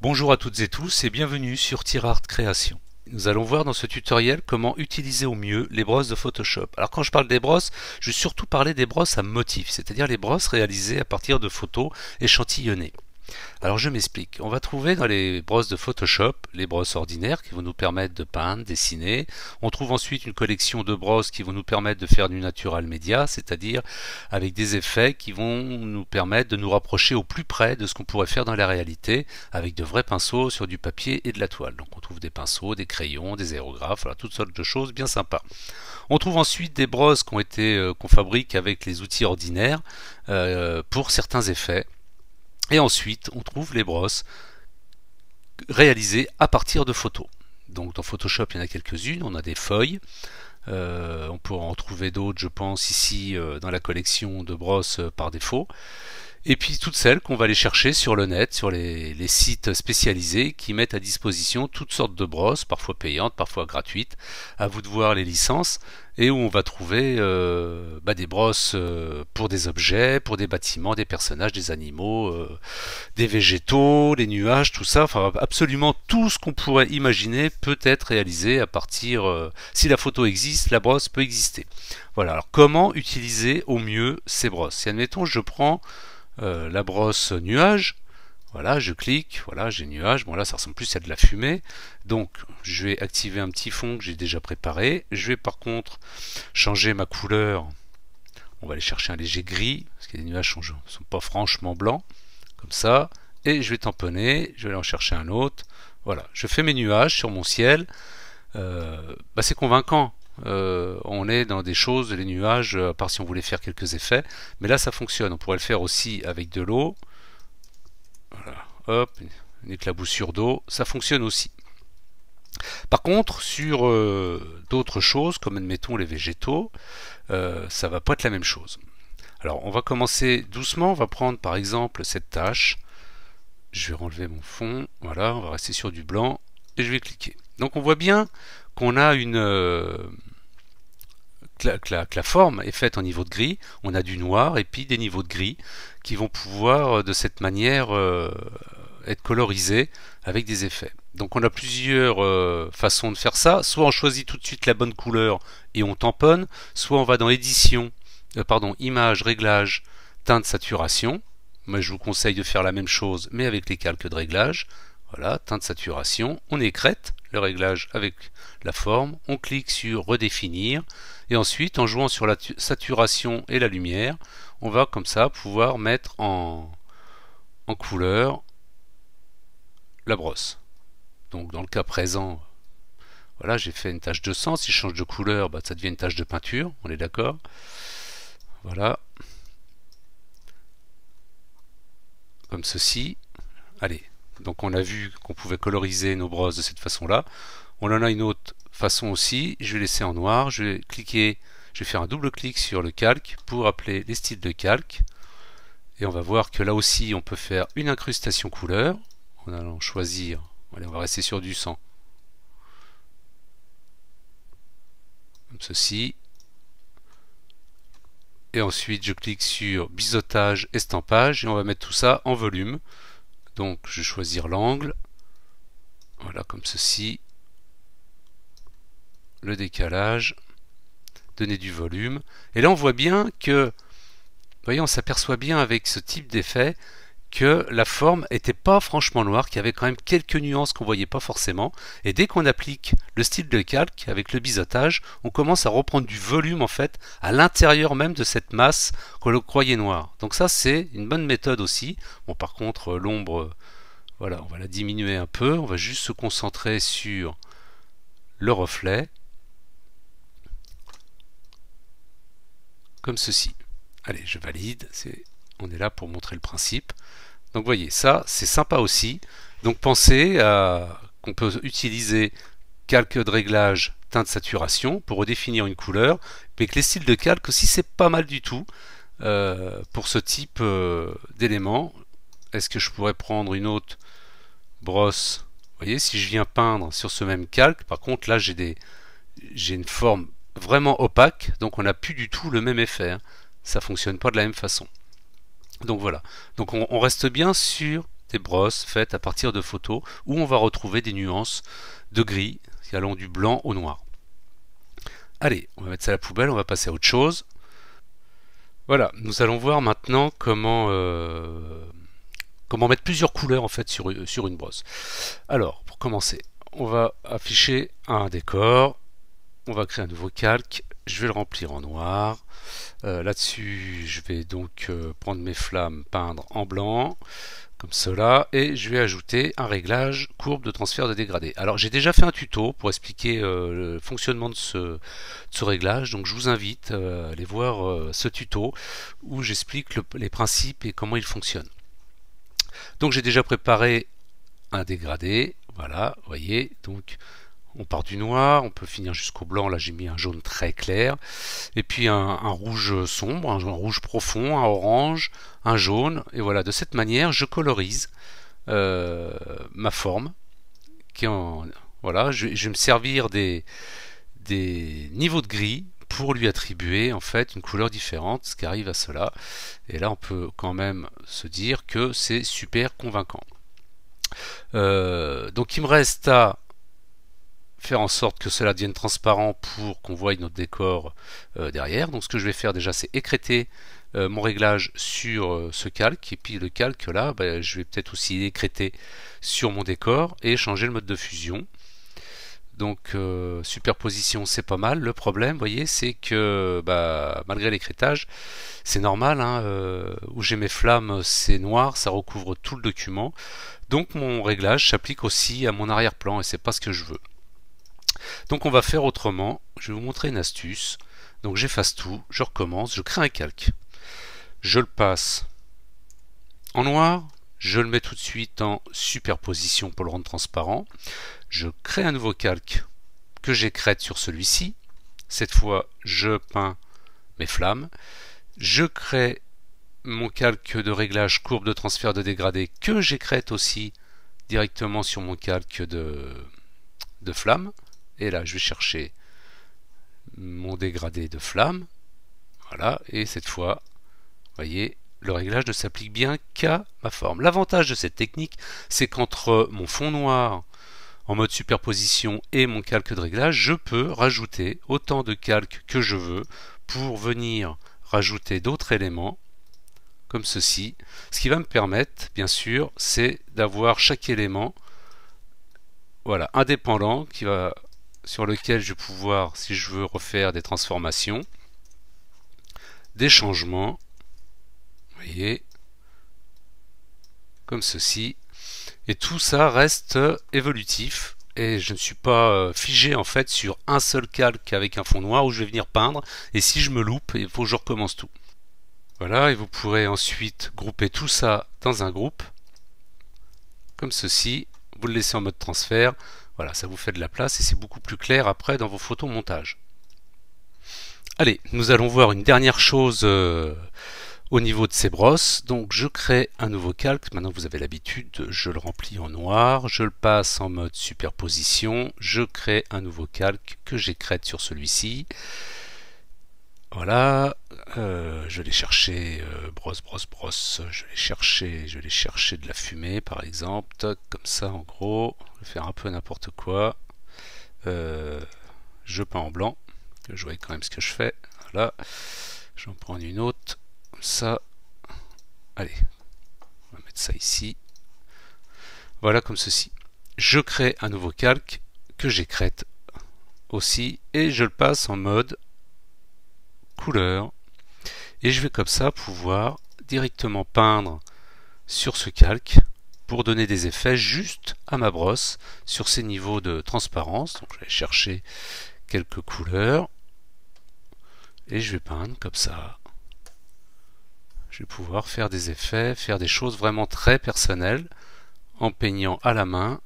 Bonjour à toutes et tous et bienvenue sur TierArt Création. Nous allons voir dans ce tutoriel comment utiliser au mieux les brosses de Photoshop. Alors quand je parle des brosses, je vais surtout parler des brosses à motifs, c'est-à-dire les brosses réalisées à partir de photos échantillonnées. Alors je m'explique. On va trouver dans les brosses de Photoshop les brosses ordinaires qui vont nous permettre de peindre, dessiner. On trouve ensuite une collection de brosses qui vont nous permettre de faire du natural media, c'est-à-dire avec des effets qui vont nous permettre de nous rapprocher au plus près de ce qu'on pourrait faire dans la réalité avec de vrais pinceaux sur du papier et de la toile. Donc on trouve des pinceaux, des crayons, des aérographes, voilà, toutes sortes de choses bien sympas. On trouve ensuite des brosses qu'on fabrique avec les outils ordinaires pour certains effets. Et ensuite, on trouve les brosses réalisées à partir de photos. Donc dans Photoshop, il y en a quelques-unes. On a des feuilles. On pourra en trouver d'autres, je pense, ici dans la collection de brosses par défaut. Et puis toutes celles qu'on va aller chercher sur le net, sur les sites spécialisés qui mettent à disposition toutes sortes de brosses, parfois payantes, parfois gratuites. À vous de voir les licences, et où on va trouver des brosses pour des objets, pour des bâtiments, des personnages, des animaux, des végétaux, des nuages, tout ça. Enfin, absolument tout ce qu'on pourrait imaginer peut être réalisé à partir... si la photo existe, la brosse peut exister. Voilà, alors comment utiliser au mieux ces brosses? Si admettons je prends la brosse nuage, voilà, je clique, voilà, j'ai nuage, bon là ça ressemble plus à de la fumée, donc je vais activer un petit fond que j'ai déjà préparé, je vais par contre changer ma couleur, on va aller chercher un léger gris, parce que les nuages sont pas franchement blancs, comme ça, et je vais tamponner, je vais aller en chercher un autre, voilà, je fais mes nuages sur mon ciel, c'est convaincant. On est dans des choses, les nuages, à part si on voulait faire quelques effets, mais là ça fonctionne. On pourrait le faire aussi avec de l'eau. Voilà, hop, une éclaboussure d'eau, ça fonctionne aussi. Par contre, sur d'autres choses, comme admettons les végétaux, ça va pas être la même chose. Alors on va commencer doucement, on va prendre par exemple cette tache. Je vais renlever mon fond, voilà, on va rester sur du blanc, et je vais cliquer. Donc on voit bien qu'on a que la forme est faite en niveau de gris, on a du noir et puis des niveaux de gris qui vont pouvoir de cette manière être colorisés avec des effets. Donc on a plusieurs façons de faire ça, soit on choisit tout de suite la bonne couleur et on tamponne, soit on va dans édition, image, réglage, teinte, saturation. Moi je vous conseille de faire la même chose mais avec les calques de réglage. Voilà, teinte, saturation, on écrète le réglage avec la forme, on clique sur redéfinir et ensuite en jouant sur la saturation et la lumière, on va comme ça pouvoir mettre en couleur la brosse. Donc dans le cas présent, voilà, j'ai fait une tache de sang, si je change de couleur, ça devient une tache de peinture, on est d'accord. Voilà. Comme ceci. Allez. Donc on a vu qu'on pouvait coloriser nos brosses de cette façon-là. On en a une autre façon aussi. Je vais laisser en noir. Je vais cliquer, je vais faire un double clic sur le calque pour appeler les styles de calque. Et on va voir que là aussi on peut faire une incrustation couleur en allant choisir. Allez, on va rester sur du sang. Comme ceci. Et ensuite je clique sur biseautage, estampage et on va mettre tout ça en volume. Donc je vais choisir l'angle, voilà comme ceci, le décalage, donner du volume. Et là on voit bien que, vous voyez, on s'aperçoit bien avec ce type d'effet que la forme n'était pas franchement noire, qu'il y avait quand même quelques nuances qu'on ne voyait pas forcément. Et dès qu'on applique le style de calque avec le biseautage, on commence à reprendre du volume en fait à l'intérieur même de cette masse qu'on croyait noire. Donc ça c'est une bonne méthode aussi. Bon par contre l'ombre, voilà, on va la diminuer un peu. On va juste se concentrer sur le reflet. Comme ceci. Allez, je valide. On est là pour montrer le principe. Donc vous voyez, ça c'est sympa aussi. Donc pensez qu'on peut utiliser calque de réglage, teinte, saturation pour redéfinir une couleur, mais que les styles de calque aussi c'est pas mal du tout pour ce type d'éléments. Est-ce que je pourrais prendre une autre brosse? Vous voyez, si je viens peindre sur ce même calque, par contre là j'ai une forme vraiment opaque, donc on n'a plus du tout le même effet, hein. Ça fonctionne pas de la même façon. Donc voilà, donc on reste bien sur des brosses faites à partir de photos où on va retrouver des nuances de gris allant du blanc au noir. Allez, on va mettre ça à la poubelle, on va passer à autre chose. Voilà, nous allons voir maintenant comment mettre plusieurs couleurs en fait sur une brosse. Alors, pour commencer, on va afficher un décor, on va créer un nouveau calque, je vais le remplir en noir. Là-dessus, je vais donc prendre mes flammes, peindre en blanc, comme cela, et je vais ajouter un réglage courbe de transfert de dégradé. Alors j'ai déjà fait un tuto pour expliquer le fonctionnement de ce réglage, donc je vous invite à aller voir ce tuto où j'explique les principes et comment il fonctionne. Donc j'ai déjà préparé un dégradé, voilà, vous voyez, donc on part du noir, on peut finir jusqu'au blanc, là j'ai mis un jaune très clair, et puis un rouge sombre, un rouge profond, un orange, un jaune, et voilà, de cette manière je colorise ma forme, voilà, je vais me servir des niveaux de gris pour lui attribuer en fait une couleur différente, ce qui arrive à cela, et là on peut quand même se dire que c'est super convaincant. Donc il me reste à faire en sorte que cela devienne transparent pour qu'on voie notre décor derrière. Donc ce que je vais faire déjà, c'est écréter mon réglage sur ce calque, et puis le calque là, je vais peut-être aussi écréter sur mon décor et changer le mode de fusion. Donc superposition, c'est pas mal. Le problème, vous voyez, c'est que malgré l'écrétage, c'est normal, hein, où j'ai mes flammes, c'est noir, ça recouvre tout le document. Donc mon réglage s'applique aussi à mon arrière-plan et c'est pas ce que je veux. Donc on va faire autrement, je vais vous montrer une astuce. Donc j'efface tout, je recommence, je crée un calque. Je le passe en noir, je le mets tout de suite en superposition pour le rendre transparent. Je crée un nouveau calque que j'écrète sur celui-ci. Cette fois, je peins mes flammes. Je crée mon calque de réglage courbe de transfert de dégradé que j'écrète aussi directement sur mon calque de flamme. Et là, je vais chercher mon dégradé de flamme. Voilà, et cette fois, vous voyez, le réglage ne s'applique bien qu'à ma forme. L'avantage de cette technique, c'est qu'entre mon fond noir en mode superposition et mon calque de réglage, je peux rajouter autant de calques que je veux pour venir rajouter d'autres éléments comme ceci. Ce qui va me permettre, bien sûr, c'est d'avoir chaque élément, voilà, indépendant, sur lequel je vais pouvoir, si je veux, refaire des transformations, des changements, vous voyez, comme ceci. Et tout ça reste évolutif et je ne suis pas figé en fait sur un seul calque avec un fond noir où je vais venir peindre, et si je me loupe, il faut que je recommence tout. Voilà, et vous pourrez ensuite grouper tout ça dans un groupe comme ceci, vous le laissez en mode transfert, voilà, ça vous fait de la place et c'est beaucoup plus clair après dans vos photomontages. Allez, nous allons voir une dernière chose au niveau de ces brosses. Donc je crée un nouveau calque, maintenant vous avez l'habitude, je le remplis en noir, je le passe en mode superposition, je crée un nouveau calque que j'écrète sur celui-ci. Voilà, je vais chercher brosse, je vais chercher de la fumée par exemple, comme ça en gros, je vais faire un peu n'importe quoi. Je peins en blanc, que je vois quand même ce que je fais. Voilà, j'en prends une autre, comme ça. Allez, on va mettre ça ici. Voilà, comme ceci. Je crée un nouveau calque que j'écrète aussi et je le passe en mode couleur. Et je vais comme ça pouvoir directement peindre sur ce calque pour donner des effets juste à ma brosse sur ces niveaux de transparence. Donc je vais chercher quelques couleurs et je vais peindre comme ça. Je vais pouvoir faire des effets, faire des choses vraiment très personnelles en peignant à la main.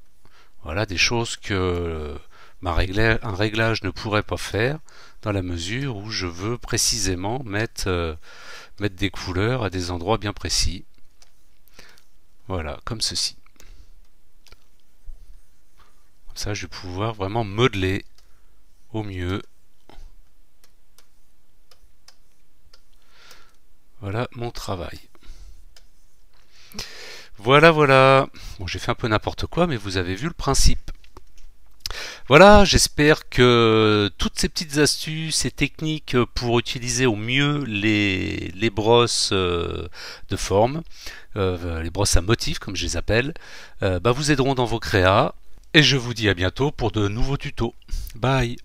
Voilà, des choses que un réglage ne pourrait pas faire, dans la mesure où je veux précisément mettre des couleurs à des endroits bien précis. Voilà, comme ceci. Comme ça, je vais pouvoir vraiment modeler au mieux. Voilà mon travail. Voilà, voilà. Bon, j'ai fait un peu n'importe quoi, mais vous avez vu le principe. Voilà, j'espère que toutes ces petites astuces et techniques pour utiliser au mieux les brosses de forme, les brosses à motifs comme je les appelle, vous aideront dans vos créas. Et je vous dis à bientôt pour de nouveaux tutos. Bye!